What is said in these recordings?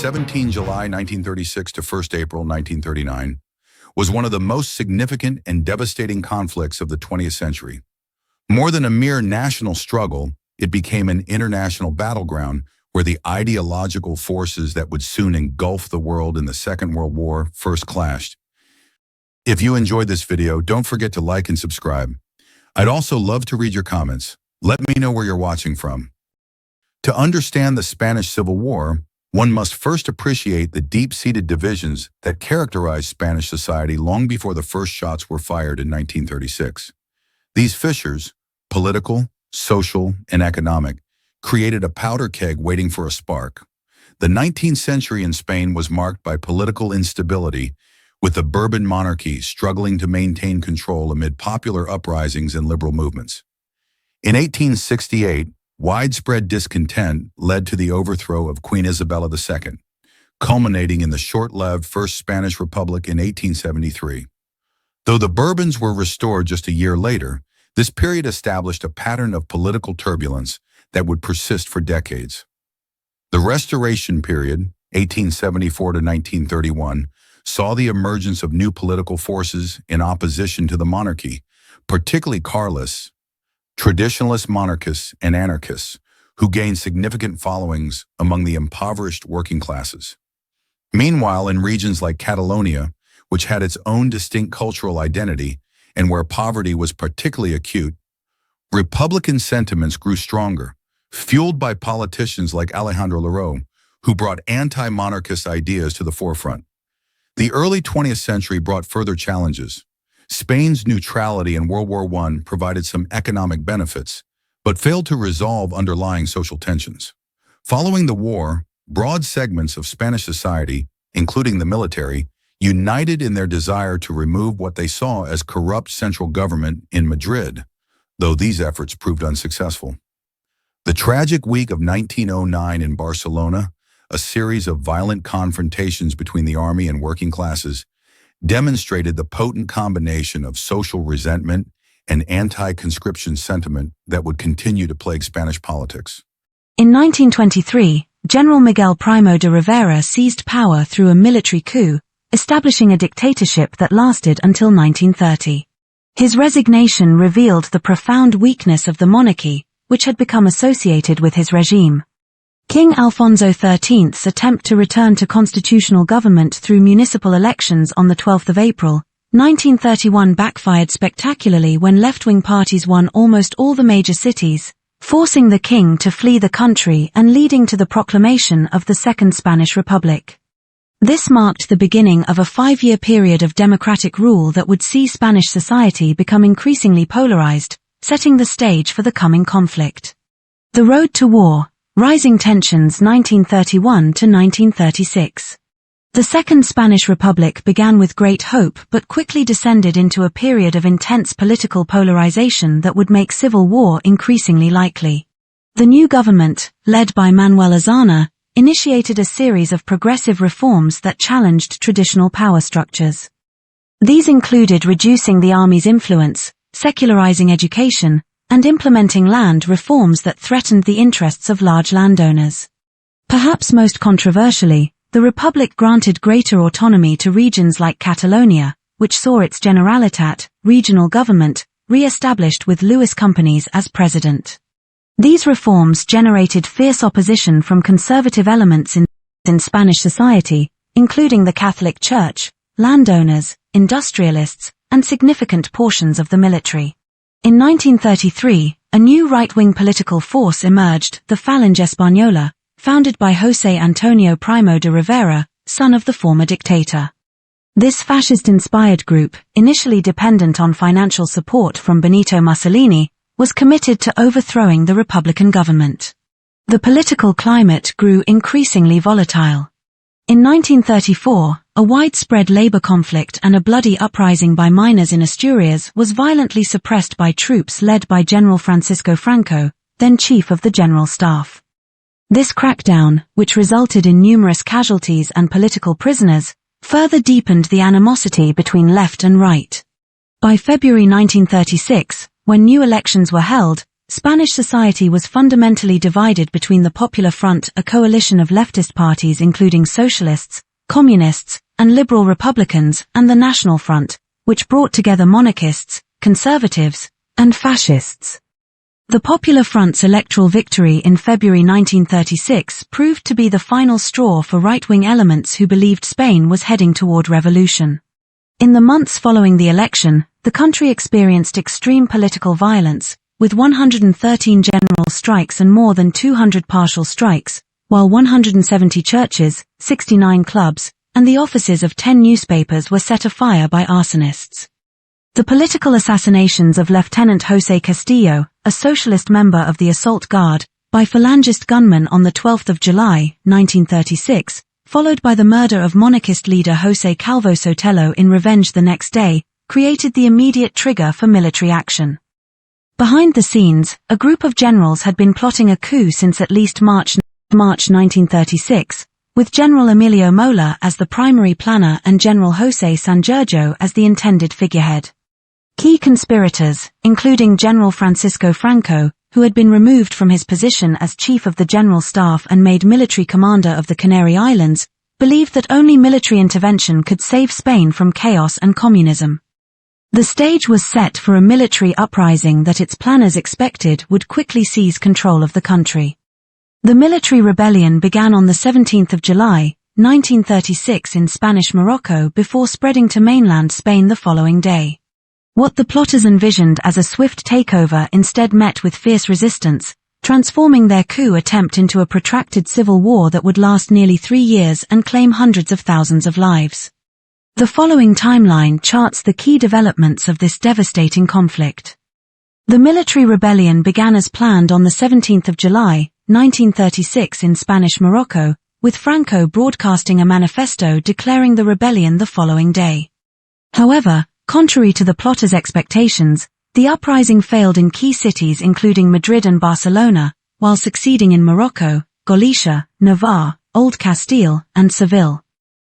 17 July 1936 to 1 April 1939, was one of the most significant and devastating conflicts of the 20th century. More than a mere national struggle, it became an international battleground where the ideological forces that would soon engulf the world in the Second World War first clashed. If you enjoyed this video, don't forget to like and subscribe. I'd also love to read your comments. Let me know where you're watching from. To understand the Spanish Civil War, one must first appreciate the deep-seated divisions that characterized Spanish society long before the first shots were fired in 1936. These fissures, political, social, and economic, created a powder keg waiting for a spark. The 19th century in Spain was marked by political instability, with the Bourbon monarchy struggling to maintain control amid popular uprisings and liberal movements. In 1868, widespread discontent led to the overthrow of Queen Isabella II, culminating in the short-lived First Spanish Republic in 1873. Though the Bourbons were restored just a year later, this period established a pattern of political turbulence that would persist for decades. The Restoration period, 1874 to 1931, saw the emergence of new political forces in opposition to the monarchy, particularly Carlists, traditionalist monarchists, and anarchists, who gained significant followings among the impoverished working classes. Meanwhile, in regions like Catalonia, which had its own distinct cultural identity and where poverty was particularly acute, Republican sentiments grew stronger, fueled by politicians like Alejandro Lerroux, who brought anti-monarchist ideas to the forefront. The early 20th century brought further challenges. Spain's neutrality in World War I provided some economic benefits, but failed to resolve underlying social tensions. Following the war, broad segments of Spanish society, including the military, united in their desire to remove what they saw as corrupt central government in Madrid, though these efforts proved unsuccessful. The tragic week of 1909 in Barcelona, a series of violent confrontations between the army and working classes, demonstrated the potent combination of social resentment and anti-conscription sentiment that would continue to plague Spanish politics. In 1923, General Miguel Primo de Rivera seized power through a military coup, establishing a dictatorship that lasted until 1930. His resignation revealed the profound weakness of the monarchy, which had become associated with his regime. King Alfonso XIII's attempt to return to constitutional government through municipal elections on the 12th of April, 1931 backfired spectacularly when left-wing parties won almost all the major cities, forcing the king to flee the country and leading to the proclamation of the Second Spanish Republic. This marked the beginning of a 5-year period of democratic rule that would see Spanish society become increasingly polarized, setting the stage for the coming conflict. The road to war. Rising tensions 1931 to 1936. The Second Spanish Republic began with great hope but quickly descended into a period of intense political polarization that would make civil war increasingly likely. The new government, led by Manuel Azaña, initiated a series of progressive reforms that challenged traditional power structures. These included reducing the army's influence, secularizing education, and implementing land reforms that threatened the interests of large landowners. Perhaps most controversially, the Republic granted greater autonomy to regions like Catalonia, which saw its Generalitat, regional government, re-established with Lewis Companys as president. These reforms generated fierce opposition from conservative elements in Spanish society, including the Catholic Church, landowners, industrialists, and significant portions of the military. In 1933, a new right-wing political force emerged, the Falange Española, founded by José Antonio Primo de Rivera, son of the former dictator. This fascist-inspired group, initially dependent on financial support from Benito Mussolini, was committed to overthrowing the Republican government. The political climate grew increasingly volatile. In 1934, a widespread labor conflict and a bloody uprising by miners in Asturias was violently suppressed by troops led by General Francisco Franco, then Chief of the General Staff. This crackdown, which resulted in numerous casualties and political prisoners, further deepened the animosity between left and right. By February 1936, when new elections were held, Spanish society was fundamentally divided between the Popular Front, a coalition of leftist parties including socialists, communists, and liberal republicans, and the National Front, which brought together monarchists, conservatives, and fascists. The Popular Front's electoral victory in February 1936 proved to be the final straw for right-wing elements who believed Spain was heading toward revolution. In the months following the election, the country experienced extreme political violence, with 113 general strikes and more than 200 partial strikes, while 170 churches, 69 clubs, and the offices of 10 newspapers were set afire by arsonists. The political assassinations of Lieutenant José Castillo, a socialist member of the Assault Guard, by Falangist gunmen on the 12th of July, 1936, followed by the murder of monarchist leader José Calvo Sotelo in revenge the next day, created the immediate trigger for military action. Behind the scenes, a group of generals had been plotting a coup since at least March 1936, with General Emilio Mola as the primary planner and General José Sanjurjo as the intended figurehead. Key conspirators, including General Francisco Franco, who had been removed from his position as Chief of the General Staff and made military commander of the Canary Islands, believed that only military intervention could save Spain from chaos and communism. The stage was set for a military uprising that its planners expected would quickly seize control of the country. The military rebellion began on the 17th of July, 1936 in Spanish Morocco before spreading to mainland Spain the following day. What the plotters envisioned as a swift takeover instead met with fierce resistance, transforming their coup attempt into a protracted civil war that would last nearly 3 years and claim hundreds of thousands of lives. The following timeline charts the key developments of this devastating conflict. The military rebellion began as planned on the 17th of July, 1936 in Spanish Morocco, with Franco broadcasting a manifesto declaring the rebellion the following day. However, contrary to the plotters' expectations, the uprising failed in key cities including Madrid and Barcelona, while succeeding in Morocco, Galicia, Navarre, Old Castile, and Seville.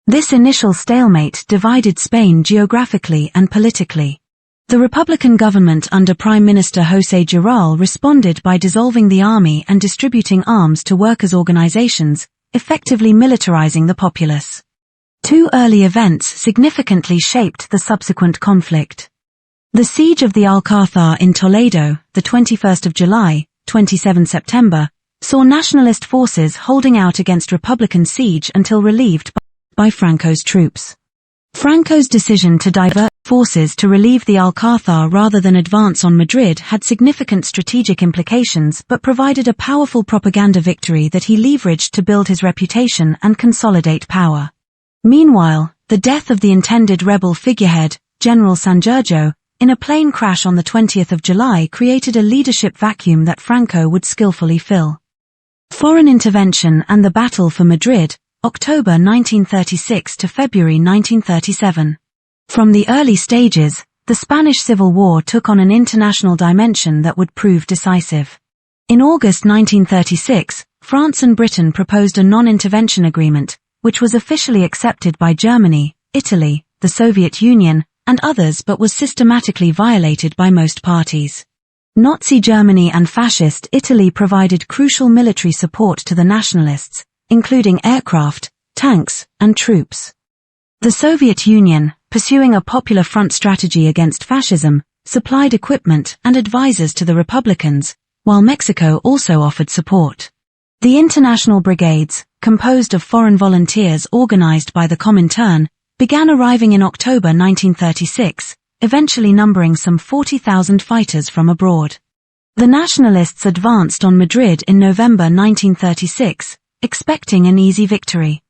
This initial stalemate divided Spain geographically and politically. The Republican government under Prime Minister José Giral responded by dissolving the army and distributing arms to workers' organizations, effectively militarizing the populace. Two early events significantly shaped the subsequent conflict. The siege of the Alcázar in Toledo, the 21st of July, 27 September, saw nationalist forces holding out against Republican siege until relieved by Franco's troops. Franco's decision to divert forces to relieve the Alcázar rather than advance on Madrid had significant strategic implications but provided a powerful propaganda victory that he leveraged to build his reputation and consolidate power. Meanwhile, the death of the intended rebel figurehead, General Sanjurjo, in a plane crash on the 20th of July created a leadership vacuum that Franco would skillfully fill. Foreign intervention and the Battle for Madrid, October 1936 to February 1937. From the early stages, the Spanish Civil War took on an international dimension that would prove decisive. In August 1936, France and Britain proposed a non-intervention agreement, which was officially accepted by Germany, Italy, the Soviet Union, and others but was systematically violated by most parties. Nazi Germany and Fascist Italy provided crucial military support to the Nationalists, including aircraft, tanks, and troops. The Soviet Union, pursuing a Popular Front strategy against fascism, supplied equipment and advisors to the Republicans, while Mexico also offered support. The international brigades, composed of foreign volunteers organized by the Comintern, began arriving in October 1936, eventually numbering some 40,000 fighters from abroad. The Nationalists advanced on Madrid in November 1936, expecting an easy victory.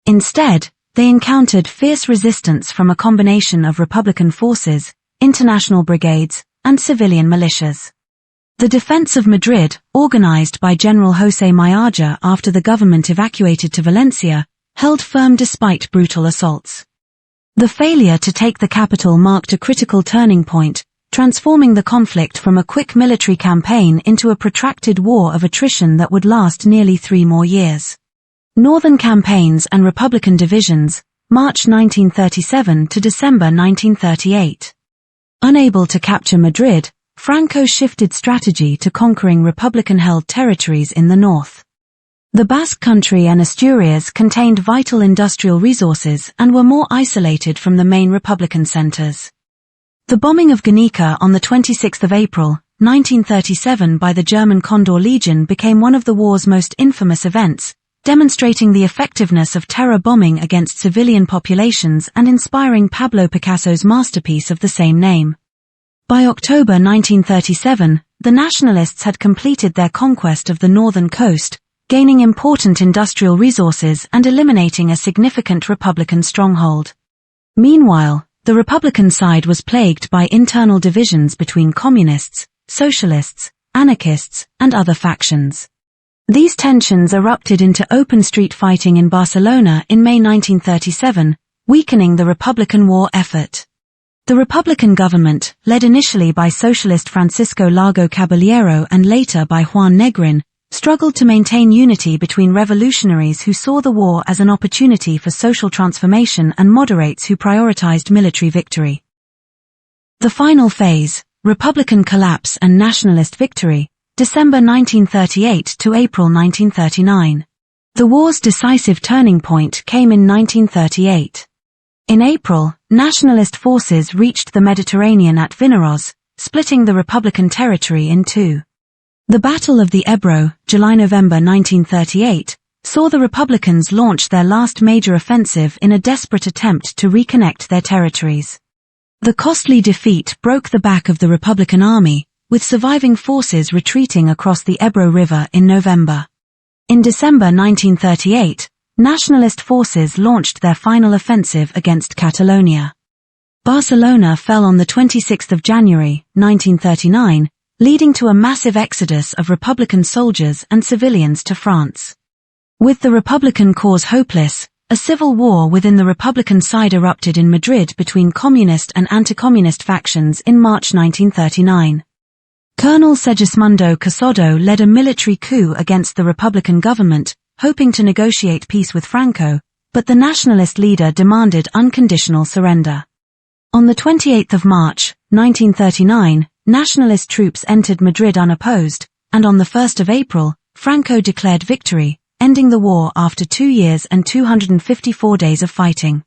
Instead, they encountered fierce resistance from a combination of Republican forces, international brigades, and civilian militias. The defense of Madrid, organized by General José Mayaja after the government evacuated to Valencia, held firm despite brutal assaults. The failure to take the capital marked a critical turning point, transforming the conflict from a quick military campaign into a protracted war of attrition that would last nearly 3 more years. Northern campaigns and Republican divisions, March 1937 to December 1938. Unable to capture Madrid, Franco shifted strategy to conquering Republican-held territories in the north. The Basque Country and Asturias contained vital industrial resources and were more isolated from the main Republican centers. The bombing of Guernica on the 26th of April, 1937 by the German Condor Legion became one of the war's most infamous events, demonstrating the effectiveness of terror bombing against civilian populations and inspiring Pablo Picasso's masterpiece of the same name. By October 1937, the Nationalists had completed their conquest of the northern coast, gaining important industrial resources and eliminating a significant Republican stronghold. Meanwhile, the Republican side was plagued by internal divisions between communists, socialists, anarchists, and other factions. These tensions erupted into open street fighting in Barcelona in May 1937, weakening the Republican war effort. The Republican government, led initially by socialist Francisco Largo Caballero and later by Juan Negrin, struggled to maintain unity between revolutionaries who saw the war as an opportunity for social transformation and moderates who prioritized military victory. The final phase, Republican collapse and nationalist victory, December 1938 to April 1939. The war's decisive turning point came in 1938. In April, nationalist forces reached the Mediterranean at Vinaròs, splitting the Republican territory in two. The Battle of the Ebro, July-November 1938, saw the Republicans launch their last major offensive in a desperate attempt to reconnect their territories. The costly defeat broke the back of the Republican army, with surviving forces retreating across the Ebro River in November. In December 1938, nationalist forces launched their final offensive against Catalonia. Barcelona fell on the 26th of January, 1939, leading to a massive exodus of Republican soldiers and civilians to France. With the Republican cause hopeless, a civil war within the Republican side erupted in Madrid between communist and anti-communist factions in March 1939. Colonel Segismundo Casado led a military coup against the Republican government, hoping to negotiate peace with Franco, but the nationalist leader demanded unconditional surrender. On the 28th of March, 1939, nationalist troops entered Madrid unopposed, and on the 1st of April, Franco declared victory, ending the war after 2 years and 254 days of fighting.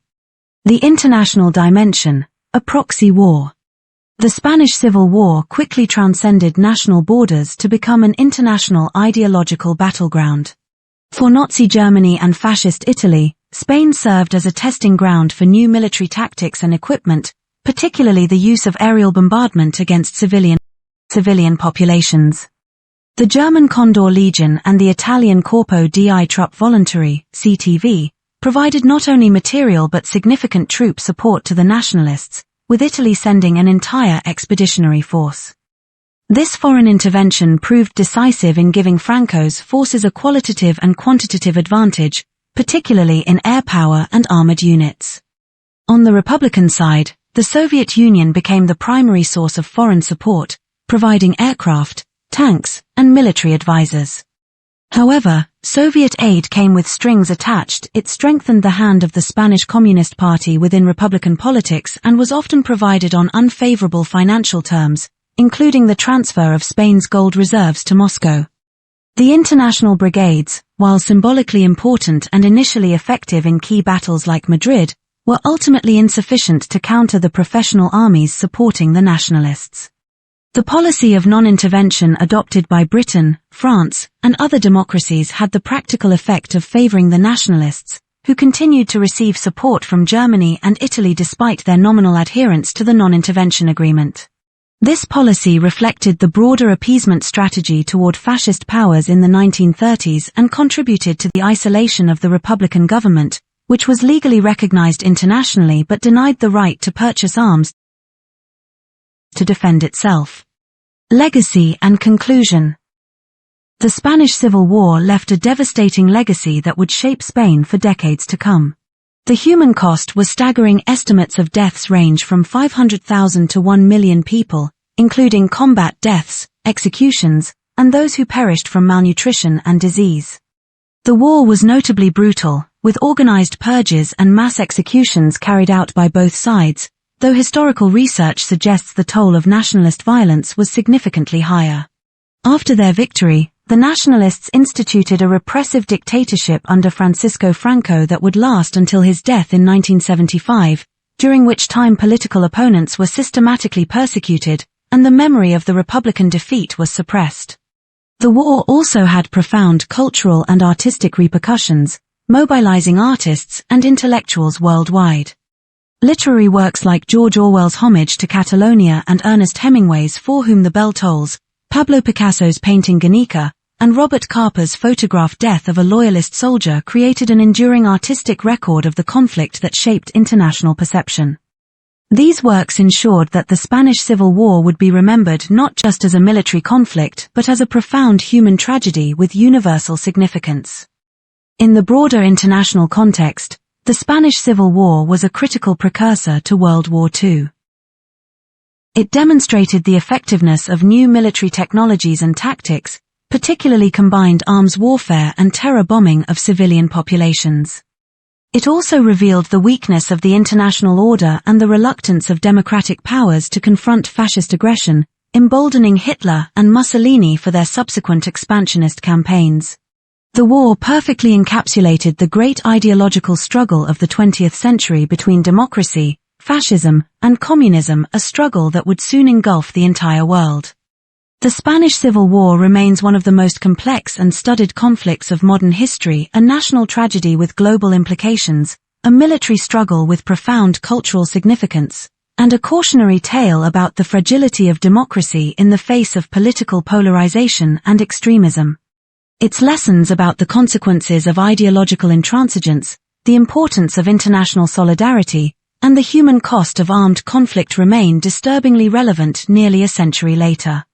The international dimension, a proxy war. The Spanish Civil War quickly transcended national borders to become an international ideological battleground. For Nazi Germany and Fascist Italy, Spain served as a testing ground for new military tactics and equipment, particularly the use of aerial bombardment against civilian populations. The German Condor Legion and the Italian Corpo di Truppe Volontari, CTV, provided not only material but significant troop support to the nationalists, with Italy sending an entire expeditionary force. This foreign intervention proved decisive in giving Franco's forces a qualitative and quantitative advantage, particularly in air power and armored units. On the Republican side, the Soviet Union became the primary source of foreign support, providing aircraft, tanks, and military advisors. However, Soviet aid came with strings attached. It strengthened the hand of the Spanish Communist Party within Republican politics and was often provided on unfavorable financial terms, including the transfer of Spain's gold reserves to Moscow. The international brigades, while symbolically important and initially effective in key battles like Madrid, were ultimately insufficient to counter the professional armies supporting the nationalists. The policy of non-intervention adopted by Britain, France, and other democracies had the practical effect of favoring the nationalists, who continued to receive support from Germany and Italy despite their nominal adherence to the non-intervention agreement. This policy reflected the broader appeasement strategy toward fascist powers in the 1930s and contributed to the isolation of the Republican government, which was legally recognized internationally but denied the right to purchase arms to defend itself. Legacy and conclusion. The Spanish Civil War left a devastating legacy that would shape Spain for decades to come. The human cost was staggering. Estimates of deaths range from 500,000 to 1 million people, including combat deaths, executions, and those who perished from malnutrition and disease. The war was notably brutal, with organized purges and mass executions carried out by both sides. though historical research suggests the toll of nationalist violence was significantly higher. After their victory, the Nationalists instituted a repressive dictatorship under Francisco Franco that would last until his death in 1975, during which time political opponents were systematically persecuted, and the memory of the Republican defeat was suppressed. The war also had profound cultural and artistic repercussions, mobilizing artists and intellectuals worldwide. Literary works like George Orwell's Homage to Catalonia and Ernest Hemingway's For Whom the Bell Tolls, Pablo Picasso's painting Guernica, and Robert Carper's photograph Death of a Loyalist Soldier created an enduring artistic record of the conflict that shaped international perception. These works ensured that the Spanish Civil War would be remembered not just as a military conflict but as a profound human tragedy with universal significance. In the broader international context, the Spanish Civil War was a critical precursor to World War II. It demonstrated the effectiveness of new military technologies and tactics, particularly combined arms warfare and terror bombing of civilian populations. It also revealed the weakness of the international order and the reluctance of democratic powers to confront fascist aggression, emboldening Hitler and Mussolini for their subsequent expansionist campaigns. The war perfectly encapsulated the great ideological struggle of the 20th century between democracy, fascism, and communism, a struggle that would soon engulf the entire world. The Spanish Civil War remains one of the most complex and studied conflicts of modern history, a national tragedy with global implications, a military struggle with profound cultural significance, and a cautionary tale about the fragility of democracy in the face of political polarization and extremism. Its lessons about the consequences of ideological intransigence, the importance of international solidarity, and the human cost of armed conflict remain disturbingly relevant nearly a century later.